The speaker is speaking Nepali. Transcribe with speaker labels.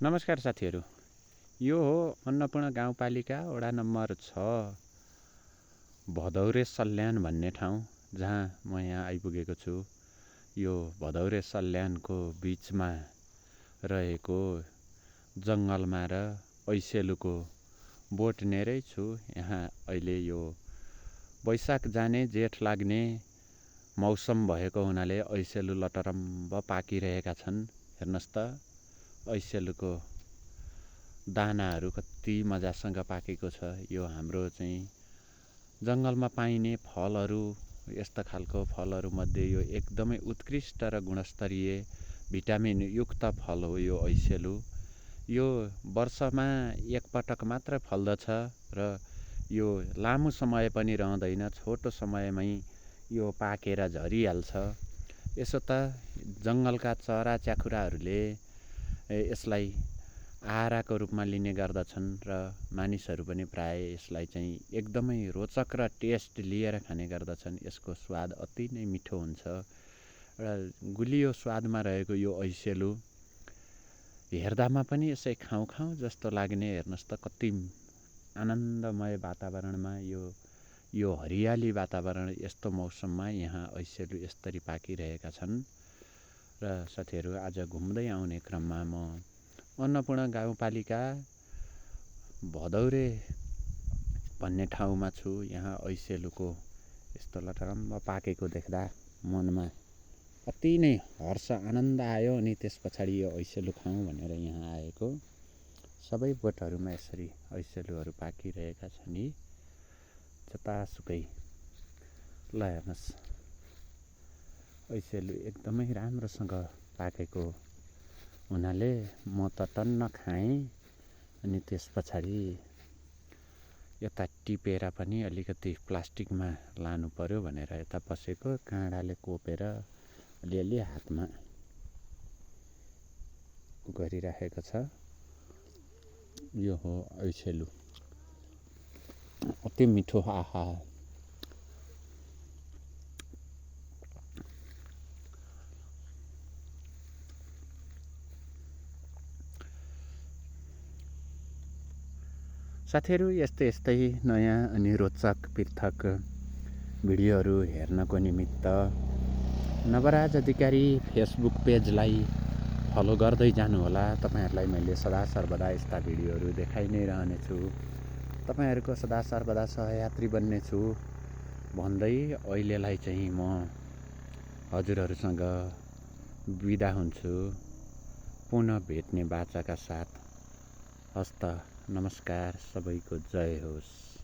Speaker 1: नमस्कार साथीहरू, यो हो अन्नपूर्ण गाउँपालिका वडा नम्बर 6 भदौरे सल्यान भन्ने ठाउँ जहाँ म यहाँ आइपुगेको छु। यो भदौरे सल्यानको बीचमा रहेको जङ्गलमा र ऐसेलुको बोटनेरै छु। यहाँ अहिले यो वैशाख जाने जेठ लाग्ने मौसम भएको हुनाले ऐसेलु लटरम्ब पाकिरहेका छन्। हेर्नुहोस् त, ऐसेलुको दानाहरू कति मजासँग पाकेको छ। यो हाम्रो चाहिँ जङ्गलमा पाइने फलहरू, यस्ता खालको फलहरूमध्ये यो एकदमै उत्कृष्ट र गुणस्तरीय भिटामिन युक्त फल हो यो ऐसेलु। यो वर्षमा एकपटक मात्र फल्दछ र यो लामो समय पनि रहँदैन, छोटो समयमै यो पाकेर झरिहाल्छ। यसो त जङ्गलका चरा च्याखुराहरूले यसलाई आहाराको रूपमा लिने गर्दछन् र मानिसहरू पनि प्राय यसलाई चाहिँ एकदमै रोचक र टेस्ट लिएर खाने गर्दछन्। यसको स्वाद अति नै मिठो हुन्छ र गुलियो स्वादमा रहेको यो ऐसेलु हेर्दामा पनि यसै खाउँ खाउँ जस्तो लाग्ने। हेर्नुहोस् त, कति आनन्दमय वातावरणमा यो हरियाली वातावरण, यस्तो मौसममा यहाँ ऐसेलु यसरी पाकिरहेका छन्। र साथीहरू, आज घुम्दै आउने क्रममा म अन्नपूर्ण गाउँपालिका भदौरे भन्ने ठाउँमा छु। यहाँ ऐसेलुको यस्तो लटरम्ब पाकेको देख्दा मनमा अति नै हर्ष आनन्द आयो। अनि त्यस पछाडि यो ऐसेलु खाउँ भनेर यहाँ आएको। सबै बोटहरूमा यसरी ऐसेलुहरू पाकिरहेका छन्। यी जतासुकै ल हेर्नुहोस्, ऐसेलु एकदमै राम्रोसँग पाकेको हुनाले म त टन्न खाएँ। अनि त्यस पछाडि यता टिपेर पनि अलिकति प्लास्टिकमा लानु पर्यो भनेर यता पसेको, काँडाले कोपेर अलिअलि हातमा गरिराखेको छ। यो हो ऐसेलु, अति मिठो। आहा, साथीहरू, यस्तै यस्तै नयाँ अनि रोचक पृथक भिडियोहरू हेर्नको निमित्त नवराज अधिकारी फेसबुक पेजलाई फलो गर्दै जानुहोला। तपाईँहरूलाई मैले सदा सर्वदा यस्ता भिडियोहरू देखाइ नै रहनेछु। तपाईँहरूको सदा सर्वदा सहयात्री बन्नेछु भन्दै अहिलेलाई चाहिँ म हजुरहरूसँग बिदा हुन्छु, पुनः भेट्ने बाचाका साथ। हस्त नमस्कार, सबैको जय होस्।